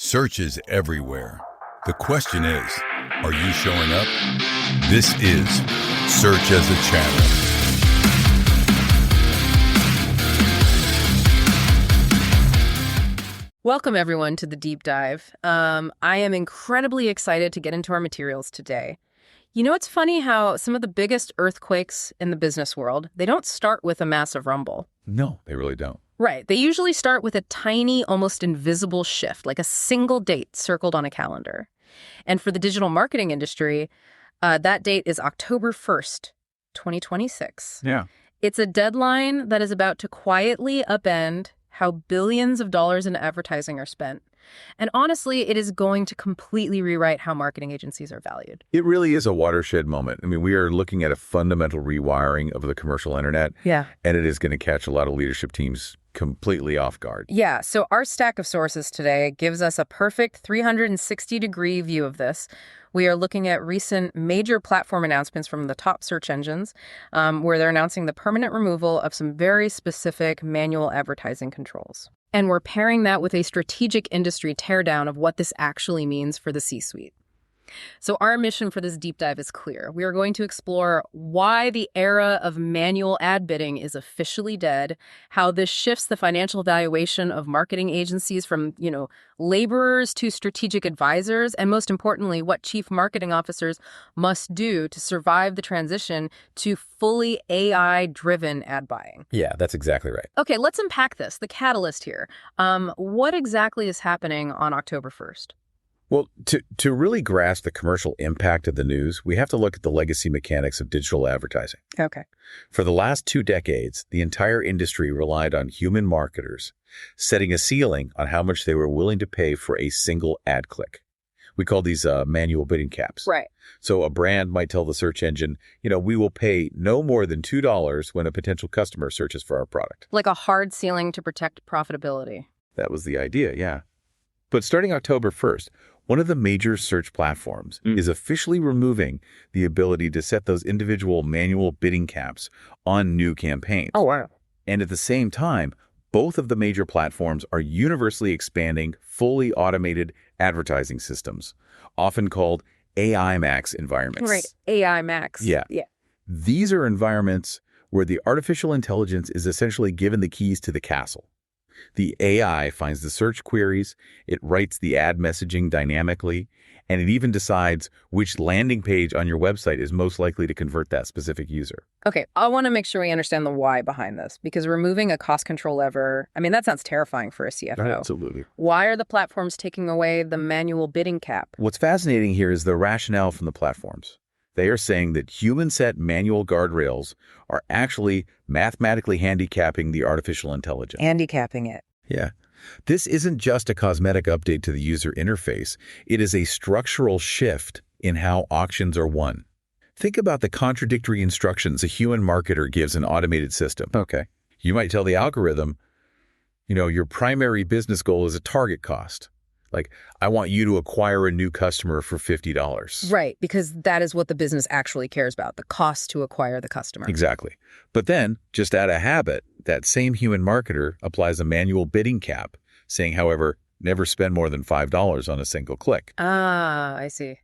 Search is everywhere. The question is, are you showing up? This is Search as a Channel. Welcome, everyone, to the deep dive. I am incredibly excited to get into our materials today. You know, it's funny how some of the biggest earthquakes in the business world, they don't start with a massive rumble. No, they really don't. Right. They usually start with a tiny, almost invisible shift, like a single date circled on a calendar. And for the digital marketing industry, that date is October 1st, 2026. Yeah. It's a deadline that is about to quietly upend how billions of dollars in advertising are spent. And honestly, it is going to completely rewrite how marketing agencies are valued. It really is a watershed moment. I mean, we are looking at a fundamental rewiring of the commercial internet. Yeah. And it is going to catch a lot of leadership teams completely off guard. Yeah, so our stack of sources today gives us a perfect 360-degree view of this. We are looking at recent major platform announcements from the top search engines, where they're announcing the permanent removal of some very specific manual advertising controls. And we're pairing that with a strategic industry teardown of what this actually means for the C-suite. So our mission for this deep dive is clear. We are going to explore why the era of manual ad bidding is officially dead, how this shifts the financial valuation of marketing agencies from, laborers to strategic advisors, and most importantly, what chief marketing officers must do to survive the transition to fully AI-driven ad buying. Yeah, that's exactly right. Okay, let's unpack this, the catalyst here. What exactly is happening on October 1st? Well, to really grasp the commercial impact of the news, we have to look at the legacy mechanics of digital advertising. Okay. For the last 2 decades, the entire industry relied on human marketers setting a ceiling on how much they were willing to pay for a single ad click. We call these manual bidding caps. Right. So a brand might tell the search engine, we will pay no more than $2 when a potential customer searches for our product. Like a hard ceiling to protect profitability. That was the idea, yeah. But starting October 1st, one of the major search platforms is officially removing the ability to set those individual manual bidding caps on new campaigns. Oh, wow. And at the same time, both of the major platforms are universally expanding fully automated advertising systems, often called AI Max environments. Right, AI Max. Yeah. These are environments where the artificial intelligence is essentially given the keys to the castle. The AI finds the search queries, it writes the ad messaging dynamically, and it even decides which landing page on your website is most likely to convert that specific user. Okay, I want to make sure we understand the why behind this, because removing a cost control lever, that sounds terrifying for a CFO. Absolutely. Why are the platforms taking away the manual bidding cap? What's fascinating here is the rationale from the platforms. They are saying that human-set manual guardrails are actually mathematically handicapping the artificial intelligence. Handicapping it. Yeah. This isn't just a cosmetic update to the user interface. It is a structural shift in how auctions are won. Think about the contradictory instructions a human marketer gives an automated system. Okay. You might tell the algorithm, your primary business goal is a target cost. Like, I want you to acquire a new customer for $50. Right, because that is what the business actually cares about, the cost to acquire the customer. Exactly. But then, just out of habit, that same human marketer applies a manual bidding cap, saying, however, never spend more than $5 on a single click. Ah, I see.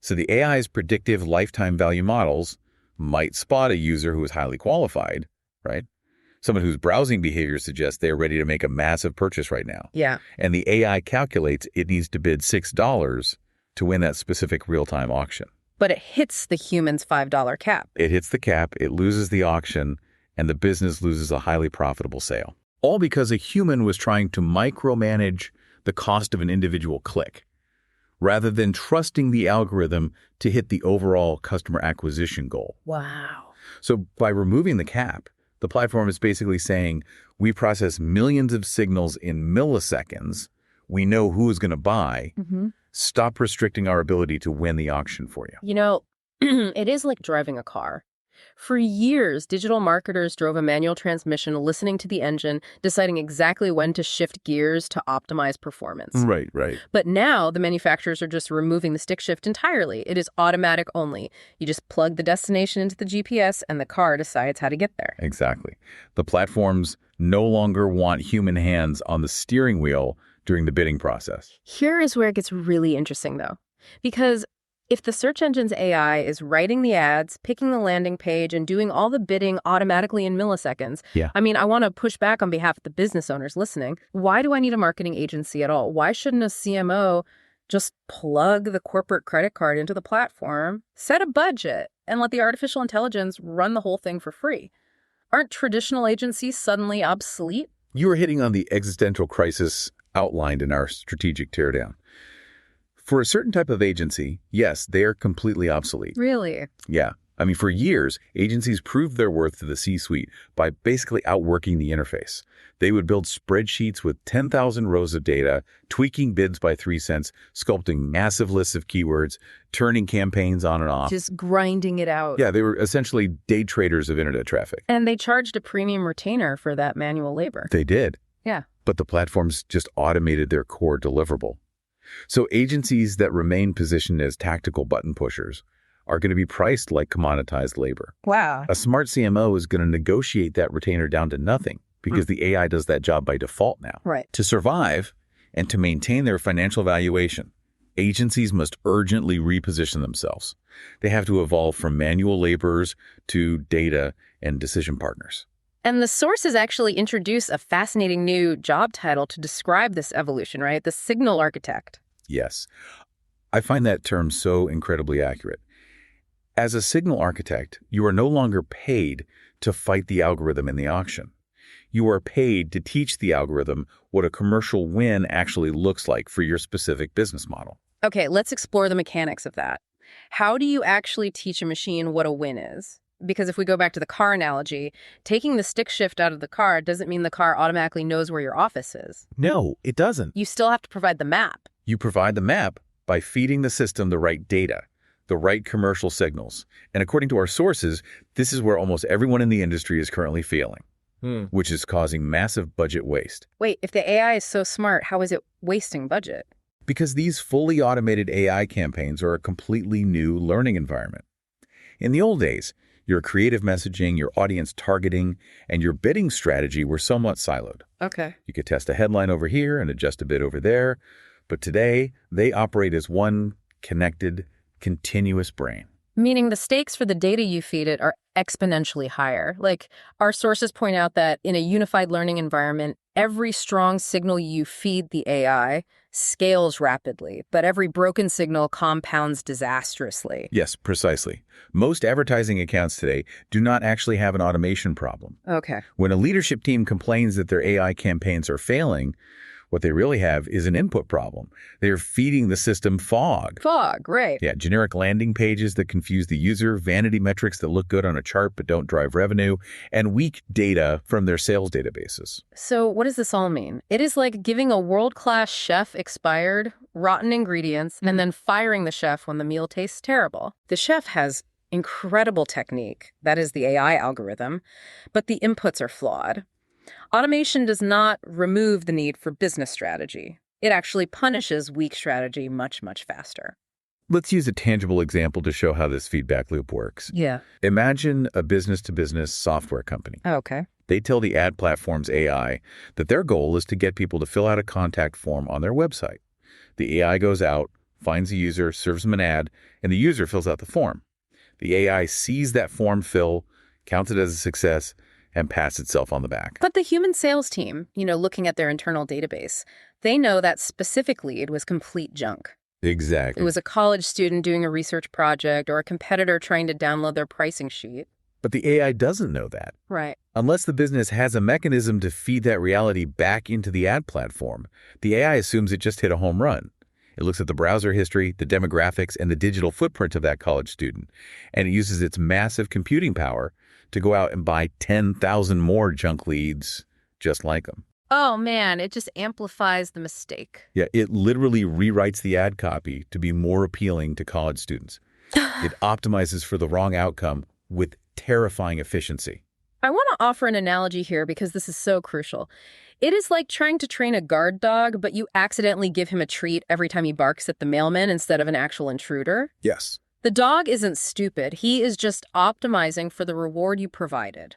So the AI's predictive lifetime value models might spot a user who is highly qualified, right? Someone whose browsing behavior suggests they are ready to make a massive purchase right now. Yeah. And the AI calculates it needs to bid $6 to win that specific real-time auction. But it hits the human's $5 cap. It hits the cap, it loses the auction, and the business loses a highly profitable sale. All because a human was trying to micromanage the cost of an individual click, rather than trusting the algorithm to hit the overall customer acquisition goal. Wow. So by removing the cap, the platform is basically saying, we process millions of signals in milliseconds. We know who is going to buy. Stop restricting our ability to win the auction for you. It is like driving a car. For years, digital marketers drove a manual transmission, listening to the engine, deciding exactly when to shift gears to optimize performance. Right. But now the manufacturers are just removing the stick shift entirely. It is automatic only. You just plug the destination into the GPS and the car decides how to get there. Exactly. The platforms no longer want human hands on the steering wheel during the bidding process. Here is where it gets really interesting, though, because if the search engine's AI is writing the ads, picking the landing page, and doing all the bidding automatically in milliseconds, Yeah. I mean, I want to push back on behalf of the business owners listening. Why do I need a marketing agency at all? Why shouldn't a CMO just plug the corporate credit card into the platform, set a budget, and let the artificial intelligence run the whole thing for free? Aren't traditional agencies suddenly obsolete? You are hitting on the existential crisis outlined in our strategic teardown. For a certain type of agency, yes, they are completely obsolete. Really? Yeah. I mean, for years, agencies proved their worth to the C-suite by basically outworking the interface. They would build spreadsheets with 10,000 rows of data, tweaking bids by 3 cents, sculpting massive lists of keywords, turning campaigns on and off. Just grinding it out. Yeah, they were essentially day traders of internet traffic. And they charged a premium retainer for that manual labor. They did. Yeah. But the platforms just automated their core deliverable. So agencies that remain positioned as tactical button pushers are going to be priced like commoditized labor. Wow. A smart CMO is going to negotiate that retainer down to nothing because the AI does that job by default now. Right. To survive and to maintain their financial valuation, agencies must urgently reposition themselves. They have to evolve from manual laborers to data and decision partners. And the sources actually introduce a fascinating new job title to describe this evolution, right? The signal architect. Yes. I find that term so incredibly accurate. As a signal architect, you are no longer paid to fight the algorithm in the auction. You are paid to teach the algorithm what a commercial win actually looks like for your specific business model. Okay, let's explore the mechanics of that. How do you actually teach a machine what a win is? Because if we go back to the car analogy, taking the stick shift out of the car doesn't mean the car automatically knows where your office is. No, it doesn't. You still have to provide the map. You provide the map by feeding the system the right data, the right commercial signals. And according to our sources, this is where almost everyone in the industry is currently failing, which is causing massive budget waste. Wait, if the AI is so smart, how is it wasting budget? Because these fully automated AI campaigns are a completely new learning environment. In the old days, your creative messaging, your audience targeting, and your bidding strategy were somewhat siloed. Okay. You could test a headline over here and adjust a bid over there. But today, they operate as one connected, continuous brain. Meaning the stakes for the data you feed it are exponentially higher. Like, our sources point out that in a unified learning environment, every strong signal you feed the AI scales rapidly, but every broken signal compounds disastrously. Yes, precisely. Most advertising accounts today do not actually have an automation problem. Okay. When a leadership team complains that their AI campaigns are failing, what they really have is an input problem. They are feeding the system fog. Fog, right. Yeah, generic landing pages that confuse the user, vanity metrics that look good on a chart but don't drive revenue, and weak data from their sales databases. So what does this all mean? It is like giving a world-class chef expired, rotten ingredients, and then firing the chef when the meal tastes terrible. The chef has incredible technique, that is the AI algorithm, but the inputs are flawed. Automation does not remove the need for business strategy. It actually punishes weak strategy much, much faster. Let's use a tangible example to show how this feedback loop works. Yeah. Imagine a business-to-business software company. Okay. They tell the ad platform's AI that their goal is to get people to fill out a contact form on their website. The AI goes out, finds a user, serves them an ad, and the user fills out the form. The AI sees that form fill, counts it as a success, and pats itself on the back. But the human sales team, looking at their internal database, they know that specific lead was complete junk. Exactly. It was a college student doing a research project or a competitor trying to download their pricing sheet. But the AI doesn't know that. Right. Unless the business has a mechanism to feed that reality back into the ad platform, the AI assumes it just hit a home run. It looks at the browser history, the demographics, and the digital footprint of that college student, and it uses its massive computing power to go out and buy 10,000 more junk leads just like them. Oh, man, it just amplifies the mistake. Yeah, it literally rewrites the ad copy to be more appealing to college students. It optimizes for the wrong outcome with terrifying efficiency. I want to offer an analogy here because this is so crucial. It is like trying to train a guard dog, but you accidentally give him a treat every time he barks at the mailman instead of an actual intruder. Yes. The dog isn't stupid. He is just optimizing for the reward you provided.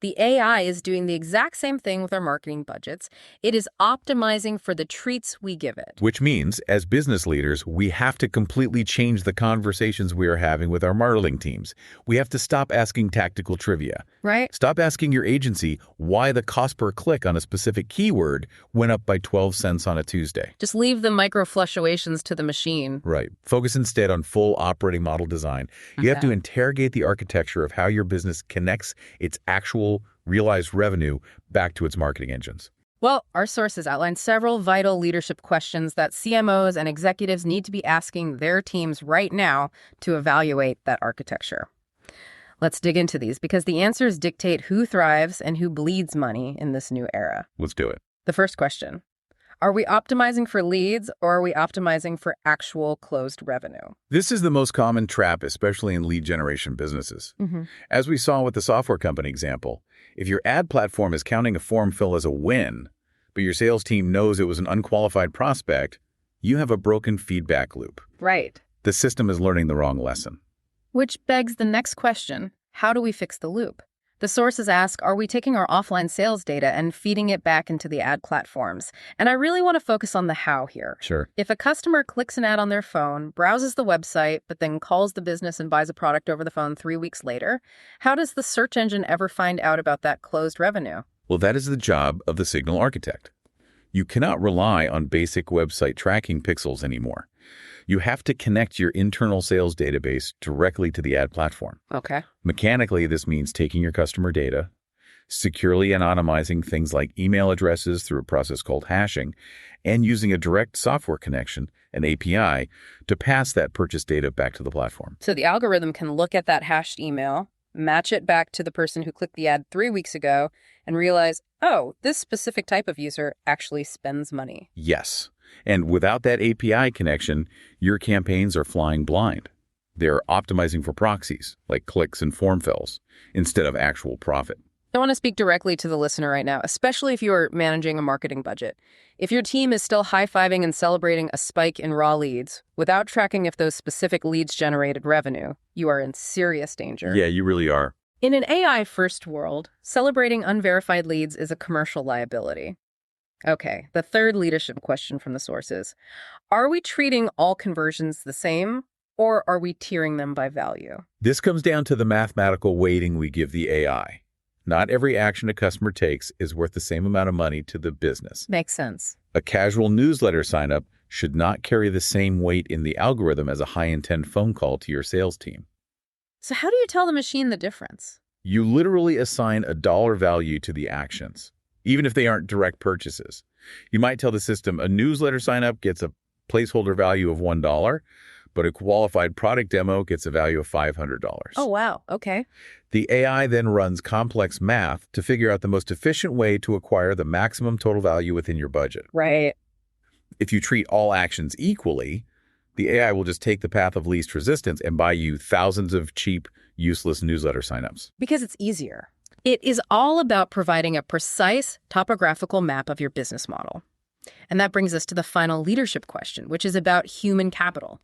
The AI is doing the exact same thing with our marketing budgets. It is optimizing for the treats we give it. Which means, as business leaders, we have to completely change the conversations we are having with our marketing teams. We have to stop asking tactical trivia. Right? Stop asking your agency why the cost per click on a specific keyword went up by 12 cents on a Tuesday. Just leave the micro fluctuations to the machine. Right. Focus instead on full operating model design. You have to interrogate the architecture of how your business connects its actual realized revenue back to its marketing engines. Well, our sources outline several vital leadership questions that CMOs and executives need to be asking their teams right now to evaluate that architecture. Let's dig into these because the answers dictate who thrives and who bleeds money in this new era. Let's do it. The first question: are we optimizing for leads or are we optimizing for actual closed revenue? This is the most common trap, especially in lead generation businesses. As we saw with the software company example, if your ad platform is counting a form fill as a win, but your sales team knows it was an unqualified prospect, you have a broken feedback loop. Right. The system is learning the wrong lesson. Which begs the next question: how do we fix the loop? The sources ask, are we taking our offline sales data and feeding it back into the ad platforms? And I really want to focus on the how here. Sure. If a customer clicks an ad on their phone, browses the website, but then calls the business and buys a product over the phone 3 weeks later, how does the search engine ever find out about that closed revenue? Well, that is the job of the signal architect. You cannot rely on basic website tracking pixels anymore. You have to connect your internal sales database directly to the ad platform. Okay. Mechanically, this means taking your customer data, securely anonymizing things like email addresses through a process called hashing, and using a direct software connection, an API, to pass that purchase data back to the platform. So the algorithm can look at that hashed email, match it back to the person who clicked the ad 3 weeks ago, and realize, oh, this specific type of user actually spends money. Yes. And without that API connection, your campaigns are flying blind. They're optimizing for proxies, like clicks and form fills, instead of actual profit. I want to speak directly to the listener right now, especially if you're managing a marketing budget. If your team is still high-fiving and celebrating a spike in raw leads without tracking if those specific leads generated revenue, you are in serious danger. Yeah, you really are. In an AI-first world, celebrating unverified leads is a commercial liability. Okay, the third leadership question from the sources: are we treating all conversions the same, or are we tiering them by value? This comes down to the mathematical weighting we give the AI. Not every action a customer takes is worth the same amount of money to the business. Makes sense. A casual newsletter sign-up should not carry the same weight in the algorithm as a high-intent phone call to your sales team. So how do you tell the machine the difference? You literally assign a dollar value to the actions, even if they aren't direct purchases. You might tell the system a newsletter sign-up gets a placeholder value of $1, but a qualified product demo gets a value of $500. Oh, wow. Okay. The AI then runs complex math to figure out the most efficient way to acquire the maximum total value within your budget. Right. If you treat all actions equally, the AI will just take the path of least resistance and buy you thousands of cheap, useless newsletter signups. Because it's easier. It is all about providing a precise topographical map of your business model. And that brings us to the final leadership question, which is about human capital.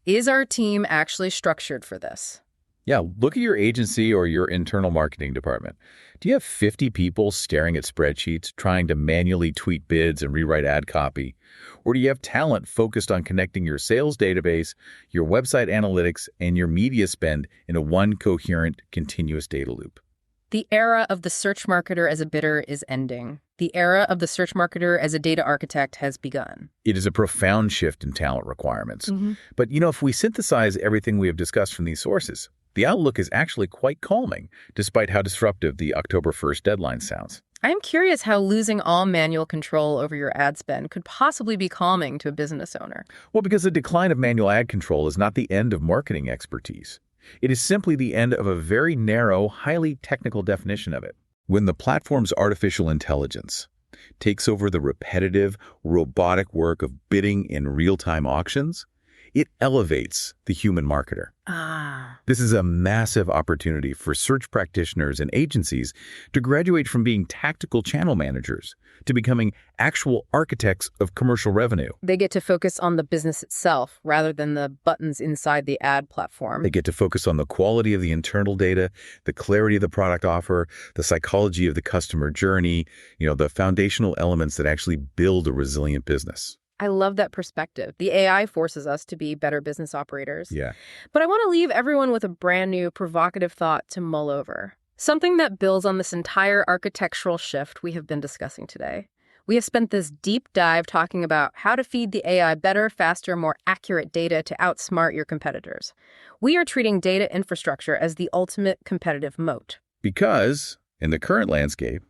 Is our team actually structured for this? Yeah, look at your agency or your internal marketing department. Do you have 50 people staring at spreadsheets, trying to manually tweak bids and rewrite ad copy? Or do you have talent focused on connecting your sales database, your website analytics, and your media spend into one coherent, continuous data loop? The era of the search marketer as a bidder is ending. The era of the search marketer as a data architect has begun. It is a profound shift in talent requirements. But, if we synthesize everything we have discussed from these sources, the outlook is actually quite calming, despite how disruptive the October 1st deadline sounds. I'm curious how losing all manual control over your ad spend could possibly be calming to a business owner. Well, because the decline of manual ad control is not the end of marketing expertise. It is simply the end of a very narrow, highly technical definition of it. When the platform's artificial intelligence takes over the repetitive, robotic work of bidding in real-time auctions, It elevates the human marketer. Ah. This is a massive opportunity for search practitioners and agencies to graduate from being tactical channel managers to becoming actual architects of commercial revenue. They get to focus on the business itself rather than the buttons inside the ad platform. They get to focus on the quality of the internal data, the clarity of the product offer, the psychology of the customer journey, the foundational elements that actually build a resilient business. I love that perspective. The AI forces us to be better business operators. Yeah. But I want to leave everyone with a brand new provocative thought to mull over. Something that builds on this entire architectural shift we have been discussing today. We have spent this deep dive talking about how to feed the AI better, faster, more accurate data to outsmart your competitors. We are treating data infrastructure as the ultimate competitive moat. Because, in the current landscape,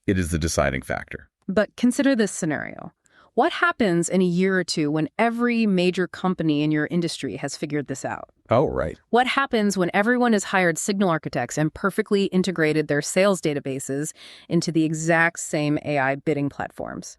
it is the deciding factor. But consider this scenario. What happens in a year or two when every major company in your industry has figured this out? Oh, right. What happens when everyone has hired signal architects and perfectly integrated their sales databases into the exact same AI bidding platforms?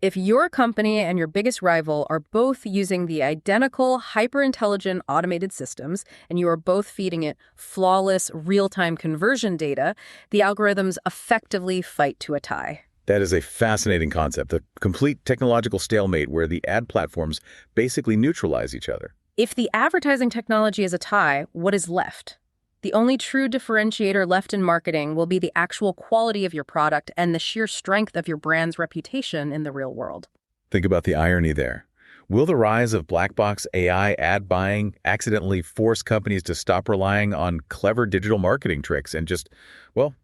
If your company and your biggest rival are both using the identical hyper-intelligent automated systems and you are both feeding it flawless real-time conversion data, the algorithms effectively fight to a tie. That is a fascinating concept, the complete technological stalemate where the ad platforms basically neutralize each other. If the advertising technology is a tie, what is left? The only true differentiator left in marketing will be the actual quality of your product and the sheer strength of your brand's reputation in the real world. Think about the irony there. Will the rise of black box AI ad buying accidentally force companies to stop relying on clever digital marketing tricks and just,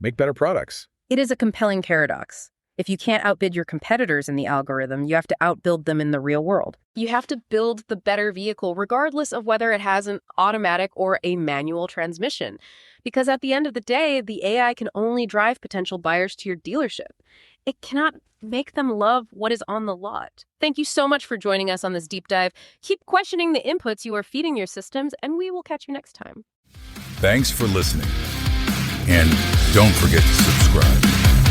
make better products? It is a compelling paradox. If you can't outbid your competitors in the algorithm, you have to outbuild them in the real world. You have to build the better vehicle regardless of whether it has an automatic or a manual transmission. Because at the end of the day, the AI can only drive potential buyers to your dealership. It cannot make them love what is on the lot. Thank you so much for joining us on this deep dive. Keep questioning the inputs you are feeding your systems, and we will catch you next time. Thanks for listening. And don't forget to subscribe.